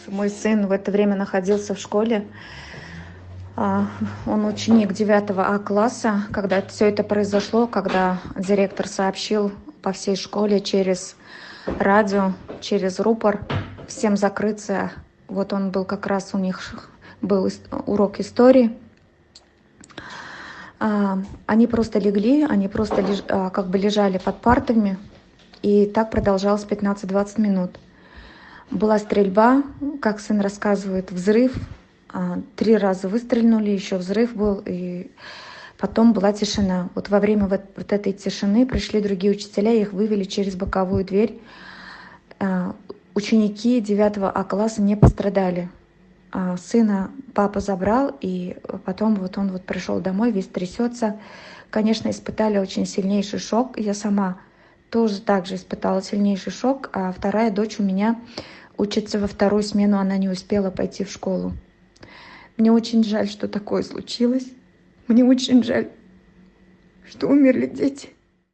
Мой сын в это время находился в школе. Он ученик 9 класса, когда все это произошло, когда директор сообщил по всей школе через радио, через рупор всем закрыться. Вот он был как раз, у них был урок истории. Они просто легли, они просто как бы лежали под партами, и так продолжалось 15-20 минут. Была стрельба, как сын рассказывает, взрыв. 3 раза выстрельнули, еще взрыв был, и потом была тишина. Вот во время вот этой тишины пришли другие учителя, их вывели через боковую дверь. Ученики 9 класса не пострадали. Сына папа забрал, и потом вот он пришел домой, весь трясется. Конечно, испытали очень сильнейший шок. Я сама тоже также испытала сильнейший шок, а вторая дочь у меня учится во вторую смену, она не успела пойти в школу. Мне очень жаль, что такое случилось. Мне очень жаль, что умерли дети.